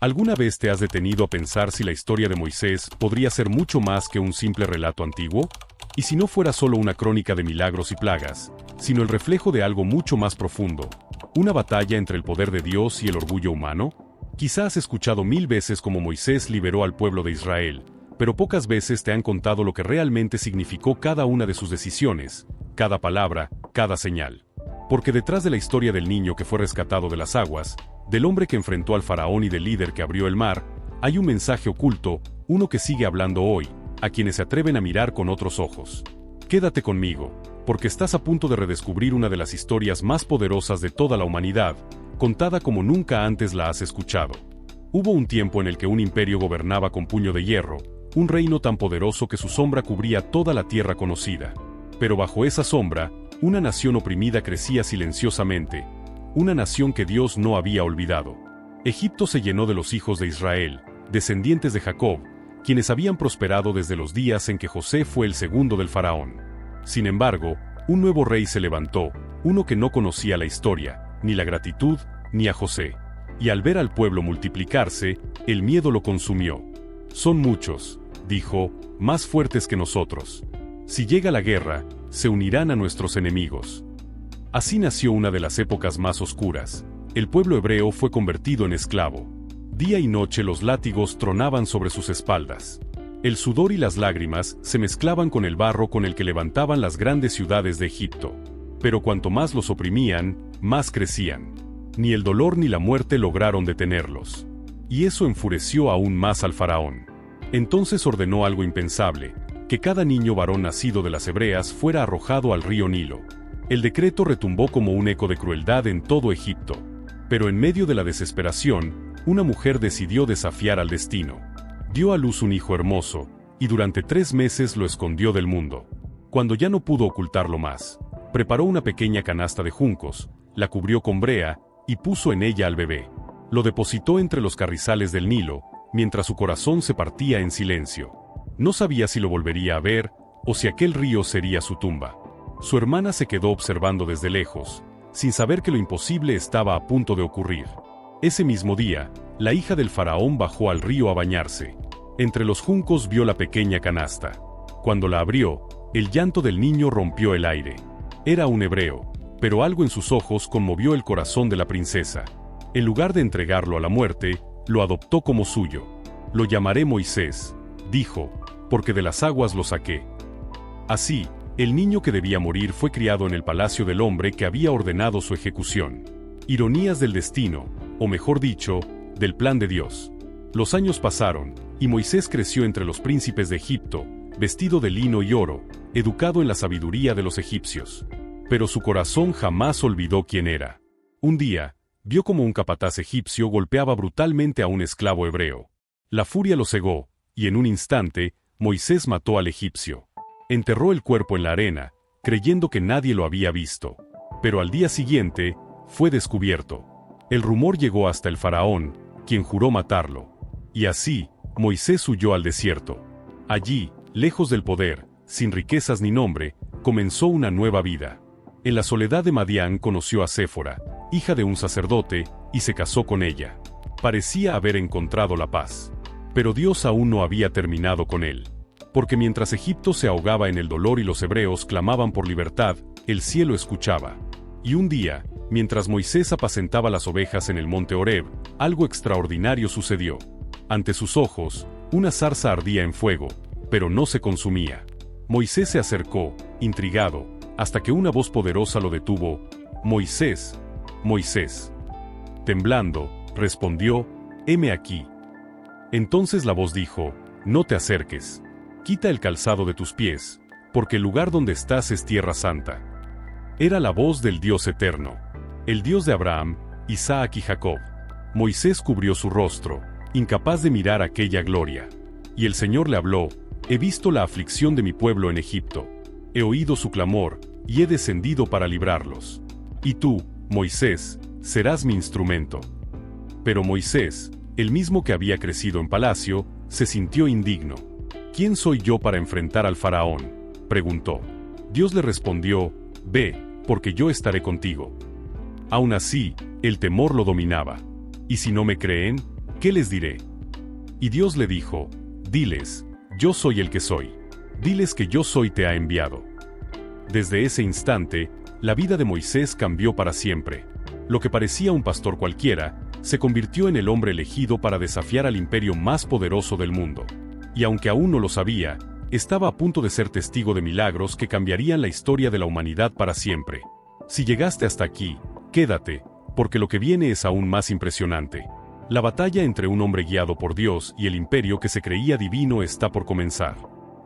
¿Alguna vez te has detenido a pensar si la historia de Moisés podría ser mucho más que un simple relato antiguo? Y si no fuera solo una crónica de milagros y plagas, sino el reflejo de algo mucho más profundo, una batalla entre el poder de Dios y el orgullo humano? Quizás has escuchado 1000 veces cómo Moisés liberó al pueblo de Israel, pero pocas veces te han contado lo que realmente significó cada una de sus decisiones, cada palabra, cada señal. Porque detrás de la historia del niño que fue rescatado de las aguas, del hombre que enfrentó al faraón y del líder que abrió el mar, hay un mensaje oculto, uno que sigue hablando hoy, a quienes se atreven a mirar con otros ojos. Quédate conmigo, porque estás a punto de redescubrir una de las historias más poderosas de toda la humanidad, contada como nunca antes la has escuchado. Hubo un tiempo en el que un imperio gobernaba con puño de hierro, un reino tan poderoso que su sombra cubría toda la tierra conocida. Pero bajo esa sombra, una nación oprimida crecía silenciosamente, una nación que Dios no había olvidado. Egipto se llenó de los hijos de Israel, descendientes de Jacob, quienes habían prosperado desde los días en que José fue el segundo del faraón. Sin embargo, un nuevo rey se levantó, uno que no conocía la historia, ni la gratitud, ni a José. Y al ver al pueblo multiplicarse, el miedo lo consumió. Son muchos, dijo, más fuertes que nosotros. Si llega la guerra, se unirán a nuestros enemigos. Así nació una de las épocas más oscuras. El pueblo hebreo fue convertido en esclavo. Día y noche los látigos tronaban sobre sus espaldas. El sudor y las lágrimas se mezclaban con el barro con el que levantaban las grandes ciudades de Egipto. Pero cuanto más los oprimían, más crecían. Ni el dolor ni la muerte lograron detenerlos. Y eso enfureció aún más al faraón. Entonces ordenó algo impensable, que cada niño varón nacido de las hebreas fuera arrojado al río Nilo. El decreto retumbó como un eco de crueldad en todo Egipto. Pero en medio de la desesperación, una mujer decidió desafiar al destino. Dio a luz un hijo hermoso, y durante 3 meses lo escondió del mundo. Cuando ya no pudo ocultarlo más, preparó una pequeña canasta de juncos, la cubrió con brea, y puso en ella al bebé. Lo depositó entre los carrizales del Nilo, mientras su corazón se partía en silencio. No sabía si lo volvería a ver, o si aquel río sería su tumba. Su hermana se quedó observando desde lejos, sin saber que lo imposible estaba a punto de ocurrir. Ese mismo día, la hija del faraón bajó al río a bañarse. Entre los juncos vio la pequeña canasta. Cuando la abrió, el llanto del niño rompió el aire. Era un hebreo, pero algo en sus ojos conmovió el corazón de la princesa. En lugar de entregarlo a la muerte, lo adoptó como suyo. Lo llamaré Moisés, dijo, porque de las aguas lo saqué. Así, el niño que debía morir fue criado en el palacio del hombre que había ordenado su ejecución. Ironías del destino, o mejor dicho, del plan de Dios. Los años pasaron, y Moisés creció entre los príncipes de Egipto, vestido de lino y oro, educado en la sabiduría de los egipcios. Pero su corazón jamás olvidó quién era. Un día, vio como un capataz egipcio golpeaba brutalmente a un esclavo hebreo. La furia lo cegó, y en un instante, Moisés mató al egipcio. Enterró el cuerpo en la arena, creyendo que nadie lo había visto. Pero al día siguiente, fue descubierto. El rumor llegó hasta el faraón, quien juró matarlo. Y así, Moisés huyó al desierto. Allí, lejos del poder, sin riquezas ni nombre, comenzó una nueva vida. En la soledad de Madián conoció a Séfora, hija de un sacerdote, y se casó con ella. Parecía haber encontrado la paz. Pero Dios aún no había terminado con él. Porque mientras Egipto se ahogaba en el dolor y los hebreos clamaban por libertad, el cielo escuchaba. Y un día, mientras Moisés apacentaba las ovejas en el monte Horeb, algo extraordinario sucedió. Ante sus ojos, una zarza ardía en fuego, pero no se consumía. Moisés se acercó, intrigado, hasta que una voz poderosa lo detuvo. «Moisés, Moisés». Temblando, respondió, «Heme aquí». Entonces la voz dijo, «No te acerques. Quita el calzado de tus pies, porque el lugar donde estás es tierra santa». Era la voz del Dios eterno, el Dios de Abraham, Isaac y Jacob. Moisés cubrió su rostro, incapaz de mirar aquella gloria. Y el Señor le habló, «He visto la aflicción de mi pueblo en Egipto. He oído su clamor, y he descendido para librarlos. Y tú, Moisés, serás mi instrumento». Pero Moisés, el mismo que había crecido en palacio, se sintió indigno. «¿Quién soy yo para enfrentar al faraón?», preguntó. Dios le respondió, «Ve, porque yo estaré contigo». Aún así, el temor lo dominaba. «¿Y si no me creen? ¿qué les diré? Y Dios le dijo, diles, yo soy el que soy. Diles que yo soy te ha enviado. Desde ese instante, la vida de Moisés cambió para siempre. Lo que parecía un pastor cualquiera, se convirtió en el hombre elegido para desafiar al imperio más poderoso del mundo. Y aunque aún no lo sabía, estaba a punto de ser testigo de milagros que cambiarían la historia de la humanidad para siempre. Si llegaste hasta aquí, quédate, porque lo que viene es aún más impresionante. La batalla entre un hombre guiado por Dios y el imperio que se creía divino está por comenzar.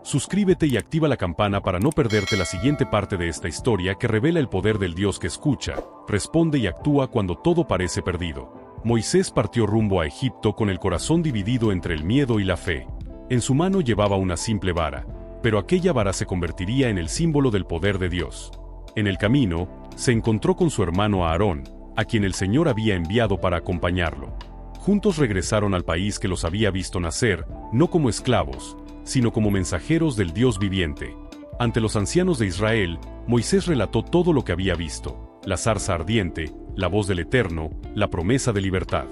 Suscríbete y activa la campana para no perderte la siguiente parte de esta historia que revela el poder del Dios que escucha, responde y actúa cuando todo parece perdido. Moisés partió rumbo a Egipto con el corazón dividido entre el miedo y la fe. En su mano llevaba una simple vara, pero aquella vara se convertiría en el símbolo del poder de Dios. En el camino, se encontró con su hermano Aarón, a quien el Señor había enviado para acompañarlo. Juntos regresaron al país que los había visto nacer, no como esclavos, sino como mensajeros del Dios viviente. Ante los ancianos de Israel, Moisés relató todo lo que había visto: la zarza ardiente, la voz del Eterno, la promesa de libertad.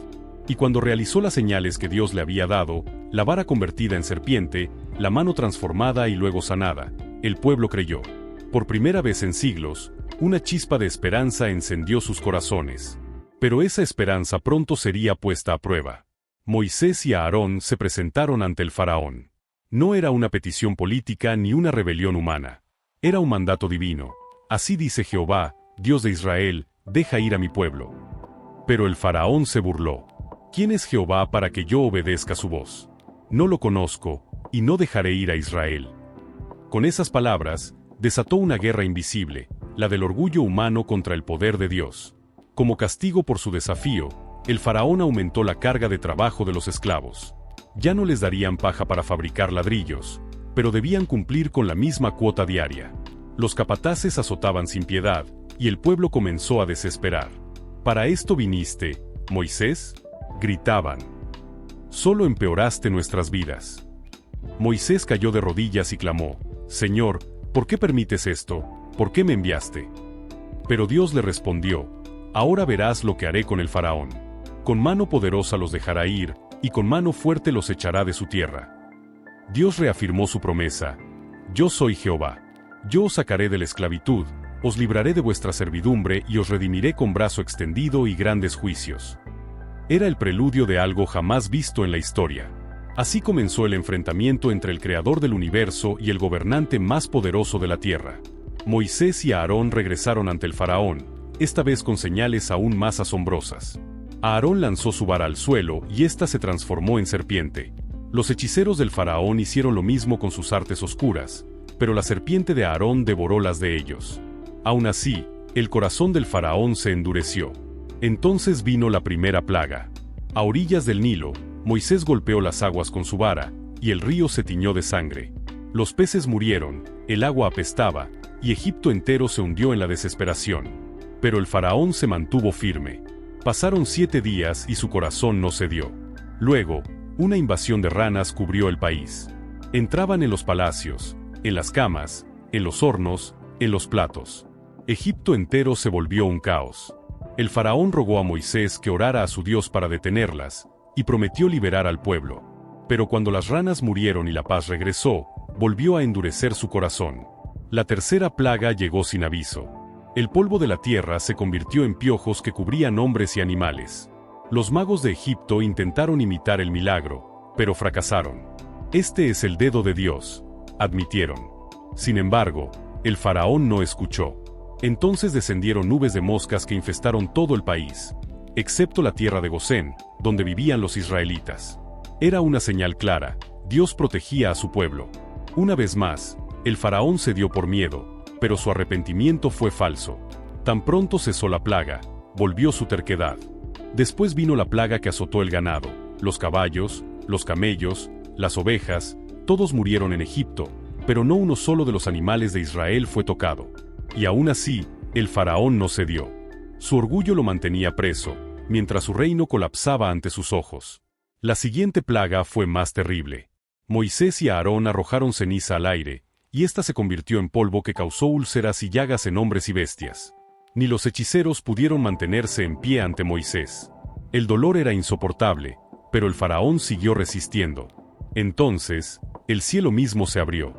Y cuando realizó las señales que Dios le había dado, la vara convertida en serpiente, la mano transformada y luego sanada, el pueblo creyó. Por primera vez en siglos, una chispa de esperanza encendió sus corazones. Pero esa esperanza pronto sería puesta a prueba. Moisés y Aarón se presentaron ante el faraón. No era una petición política ni una rebelión humana. Era un mandato divino. Así dice Jehová, Dios de Israel, deja ir a mi pueblo. Pero el faraón se burló. ¿Quién es Jehová para que yo obedezca su voz? No lo conozco, y no dejaré ir a Israel. Con esas palabras, desató una guerra invisible, la del orgullo humano contra el poder de Dios. Como castigo por su desafío, el faraón aumentó la carga de trabajo de los esclavos. Ya no les darían paja para fabricar ladrillos, pero debían cumplir con la misma cuota diaria. Los capataces azotaban sin piedad, y el pueblo comenzó a desesperar. ¿Para esto viniste, Moisés?, gritaban. Solo empeoraste nuestras vidas. Moisés cayó de rodillas y clamó: Señor, ¿por qué permites esto? ¿Por qué me enviaste? Pero Dios le respondió: Ahora verás lo que haré con el faraón. Con mano poderosa los dejará ir, y con mano fuerte los echará de su tierra. Dios reafirmó su promesa: Yo soy Jehová. Yo os sacaré de la esclavitud, os libraré de vuestra servidumbre y os redimiré con brazo extendido y grandes juicios. Era el preludio de algo jamás visto en la historia. Así comenzó el enfrentamiento entre el creador del universo y el gobernante más poderoso de la tierra. Moisés y Aarón regresaron ante el faraón, esta vez con señales aún más asombrosas. Aarón lanzó su vara al suelo y ésta se transformó en serpiente. Los hechiceros del faraón hicieron lo mismo con sus artes oscuras, pero la serpiente de Aarón devoró las de ellos. Aún así, el corazón del faraón se endureció. Entonces vino la primera plaga. A orillas del Nilo, Moisés golpeó las aguas con su vara, y el río se tiñó de sangre. Los peces murieron, el agua apestaba, y Egipto entero se hundió en la desesperación. Pero el faraón se mantuvo firme. Pasaron 7 días y su corazón no cedió. Luego, una invasión de ranas cubrió el país. Entraban en los palacios, en las camas, en los hornos, en los platos. Egipto entero se volvió un caos. El faraón rogó a Moisés que orara a su Dios para detenerlas, y prometió liberar al pueblo. Pero cuando las ranas murieron y la paz regresó, volvió a endurecer su corazón. La tercera plaga llegó sin aviso. El polvo de la tierra se convirtió en piojos que cubrían hombres y animales. Los magos de Egipto intentaron imitar el milagro, pero fracasaron. Este es el dedo de Dios, admitieron. Sin embargo, el faraón no escuchó. Entonces descendieron nubes de moscas que infestaron todo el país, excepto la tierra de Gosén, donde vivían los israelitas. Era una señal clara: Dios protegía a su pueblo. Una vez más, el faraón cedió por miedo, pero su arrepentimiento fue falso. Tan pronto cesó la plaga, volvió su terquedad. Después vino la plaga que azotó el ganado, los caballos, los camellos, las ovejas, todos murieron en Egipto, pero no uno solo de los animales de Israel fue tocado. Y aún así, el faraón no cedió. Su orgullo lo mantenía preso, mientras su reino colapsaba ante sus ojos. La siguiente plaga fue más terrible. Moisés y Aarón arrojaron ceniza al aire, y ésta se convirtió en polvo que causó úlceras y llagas en hombres y bestias. Ni los hechiceros pudieron mantenerse en pie ante Moisés. El dolor era insoportable, pero el faraón siguió resistiendo. Entonces, el cielo mismo se abrió.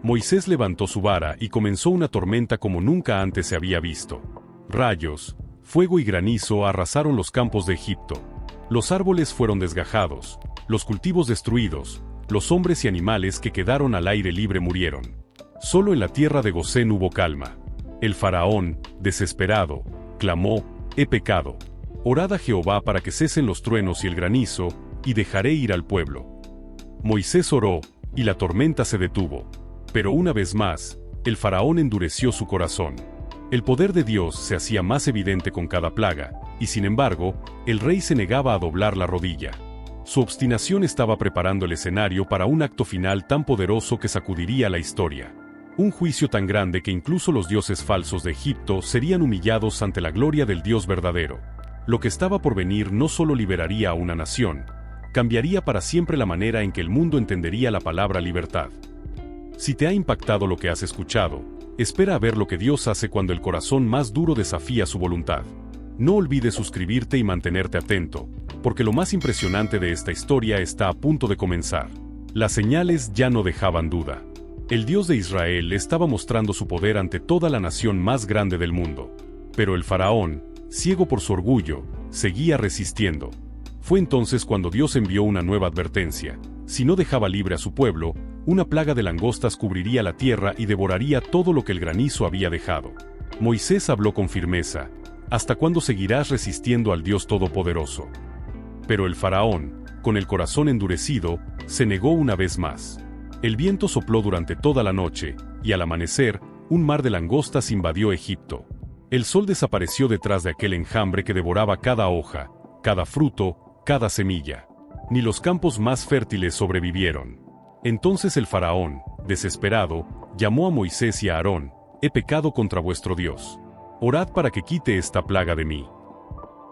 Moisés levantó su vara y comenzó una tormenta como nunca antes se había visto. Rayos, fuego y granizo arrasaron los campos de Egipto. Los árboles fueron desgajados, los cultivos destruidos, los hombres y animales que quedaron al aire libre murieron. Solo en la tierra de Gosén hubo calma. El faraón, desesperado, clamó: «He pecado. Orad a Jehová para que cesen los truenos y el granizo, y dejaré ir al pueblo». Moisés oró, y la tormenta se detuvo. Pero una vez más, el faraón endureció su corazón. El poder de Dios se hacía más evidente con cada plaga, y sin embargo, el rey se negaba a doblar la rodilla. Su obstinación estaba preparando el escenario para un acto final tan poderoso que sacudiría la historia. Un juicio tan grande que incluso los dioses falsos de Egipto serían humillados ante la gloria del Dios verdadero. Lo que estaba por venir no solo liberaría a una nación, cambiaría para siempre la manera en que el mundo entendería la palabra libertad. Si te ha impactado lo que has escuchado, espera a ver lo que Dios hace cuando el corazón más duro desafía su voluntad. No olvides suscribirte y mantenerte atento, porque lo más impresionante de esta historia está a punto de comenzar. Las señales ya no dejaban duda. El Dios de Israel estaba mostrando su poder ante toda la nación más grande del mundo. Pero el faraón, ciego por su orgullo, seguía resistiendo. Fue entonces cuando Dios envió una nueva advertencia. Si no dejaba libre a su pueblo, una plaga de langostas cubriría la tierra y devoraría todo lo que el granizo había dejado. Moisés habló con firmeza: «¿Hasta cuándo seguirás resistiendo al Dios Todopoderoso?». Pero el faraón, con el corazón endurecido, se negó una vez más. El viento sopló durante toda la noche, y al amanecer, un mar de langostas invadió Egipto. El sol desapareció detrás de aquel enjambre que devoraba cada hoja, cada fruto, cada semilla. Ni los campos más fértiles sobrevivieron. Entonces el faraón, desesperado, llamó a Moisés y a Aarón: «He pecado contra vuestro Dios. Orad para que quite esta plaga de mí».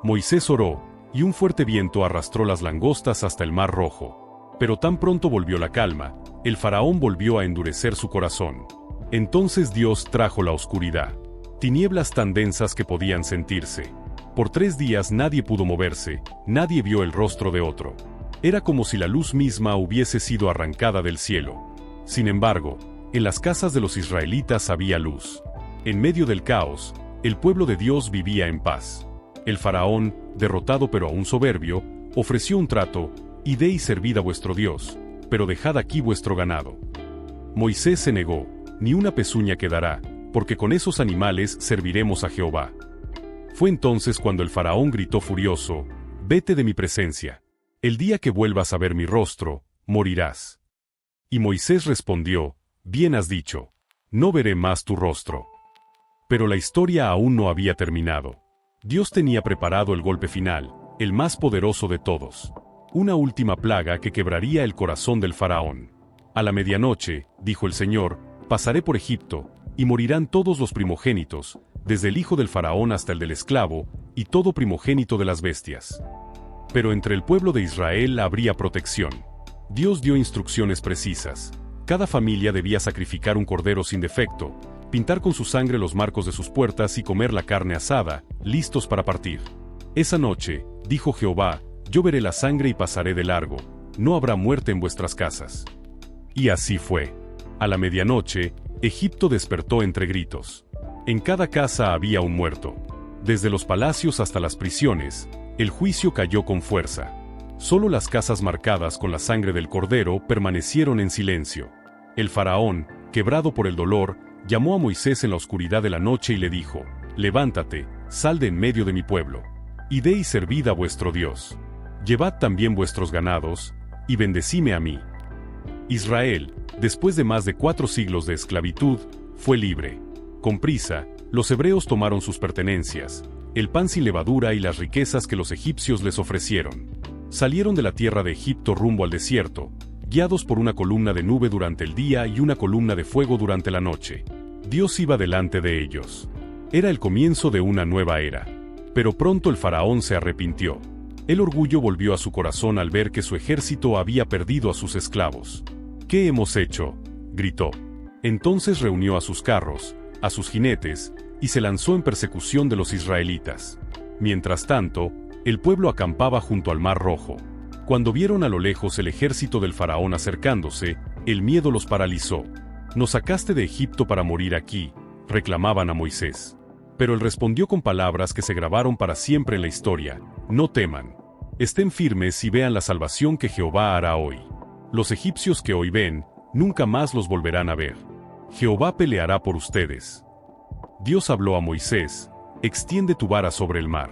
Moisés oró, y un fuerte viento arrastró las langostas hasta el mar Rojo. Pero tan pronto volvió la calma, el faraón volvió a endurecer su corazón. Entonces Dios trajo la oscuridad. Tinieblas tan densas que podían sentirse. Por 3 días nadie pudo moverse, nadie vio el rostro de otro. Era como si la luz misma hubiese sido arrancada del cielo. Sin embargo, en las casas de los israelitas había luz. En medio del caos, el pueblo de Dios vivía en paz. El faraón, derrotado pero aún soberbio, ofreció un trato: «Id y servid a vuestro Dios, pero dejad aquí vuestro ganado». Moisés se negó: «Ni una pezuña quedará, porque con esos animales serviremos a Jehová». Fue entonces cuando el faraón gritó furioso: «Vete de mi presencia. El día que vuelvas a ver mi rostro, morirás». Y Moisés respondió: «Bien has dicho. No veré más tu rostro». Pero la historia aún no había terminado. Dios tenía preparado el golpe final, el más poderoso de todos. Una última plaga que quebraría el corazón del faraón. «A la medianoche», dijo el Señor, «pasaré por Egipto, y morirán todos los primogénitos, desde el hijo del faraón hasta el del esclavo, y todo primogénito de las bestias». Pero entre el pueblo de Israel habría protección. Dios dio instrucciones precisas. Cada familia debía sacrificar un cordero sin defecto, pintar con su sangre los marcos de sus puertas y comer la carne asada, listos para partir. «Esa noche», dijo Jehová, «yo veré la sangre y pasaré de largo. No habrá muerte en vuestras casas». Y así fue. A la medianoche, Egipto despertó entre gritos. En cada casa había un muerto. Desde los palacios hasta las prisiones, el juicio cayó con fuerza. Solo las casas marcadas con la sangre del cordero permanecieron en silencio. El faraón, quebrado por el dolor, llamó a Moisés en la oscuridad de la noche y le dijo: «Levántate, sal de en medio de mi pueblo. Id y servid a vuestro Dios. Llevad también vuestros ganados, y bendecime a mí». Israel, después de más de 4 siglos de esclavitud, fue libre. Con prisa, los hebreos tomaron sus pertenencias, el pan sin levadura y las riquezas que los egipcios les ofrecieron. Salieron de la tierra de Egipto rumbo al desierto, guiados por una columna de nube durante el día y una columna de fuego durante la noche. Dios iba delante de ellos. Era el comienzo de una nueva era. Pero pronto el faraón se arrepintió. El orgullo volvió a su corazón al ver que su ejército había perdido a sus esclavos. «¿Qué hemos hecho?», gritó. Entonces reunió a sus carros, a sus jinetes, y se lanzó en persecución de los israelitas. Mientras tanto, el pueblo acampaba junto al Mar Rojo. Cuando vieron a lo lejos el ejército del faraón acercándose, el miedo los paralizó. «Nos sacaste de Egipto para morir aquí», reclamaban a Moisés. Pero él respondió con palabras que se grabaron para siempre en la historia: «No teman. Estén firmes y vean la salvación que Jehová hará hoy. Los egipcios que hoy ven, nunca más los volverán a ver. Jehová peleará por ustedes». Dios habló a Moisés: «Extiende tu vara sobre el mar».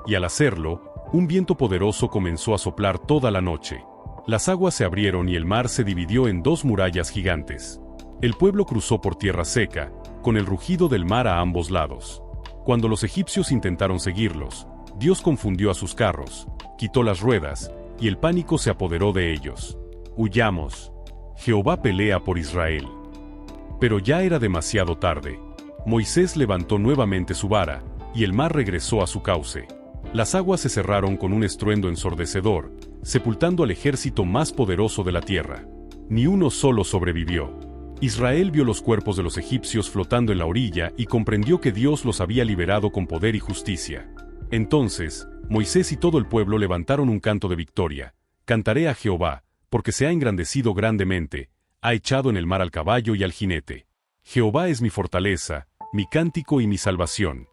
Y al hacerlo, un viento poderoso comenzó a soplar toda la noche. Las aguas se abrieron y el mar se dividió en dos murallas gigantes. El pueblo cruzó por tierra seca, con el rugido del mar a ambos lados. Cuando los egipcios intentaron seguirlos, Dios confundió a sus carros, quitó las ruedas, y el pánico se apoderó de ellos. «Huyamos. Jehová pelea por Israel». Pero ya era demasiado tarde. Moisés levantó nuevamente su vara, y el mar regresó a su cauce. Las aguas se cerraron con un estruendo ensordecedor, sepultando al ejército más poderoso de la tierra. Ni uno solo sobrevivió. Israel vio los cuerpos de los egipcios flotando en la orilla y comprendió que Dios los había liberado con poder y justicia. Entonces, Moisés y todo el pueblo levantaron un canto de victoria. «Cantaré a Jehová, porque se ha engrandecido grandemente, ha echado en el mar al caballo y al jinete. Jehová es mi fortaleza, mi cántico y mi salvación».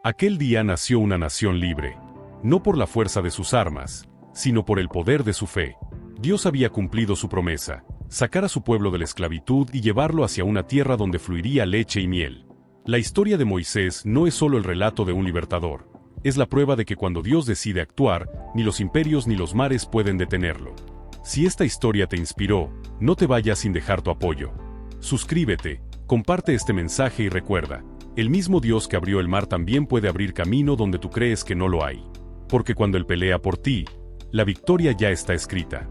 Aquel día nació una nación libre, no por la fuerza de sus armas, sino por el poder de su fe. Dios había cumplido su promesa: sacar a su pueblo de la esclavitud y llevarlo hacia una tierra donde fluiría leche y miel. La historia de Moisés no es solo el relato de un libertador, es la prueba de que cuando Dios decide actuar, ni los imperios ni los mares pueden detenerlo. Si esta historia te inspiró, no te vayas sin dejar tu apoyo. Suscríbete, comparte este mensaje y recuerda: el mismo Dios que abrió el mar también puede abrir camino donde tú crees que no lo hay. Porque cuando Él pelea por ti, la victoria ya está escrita.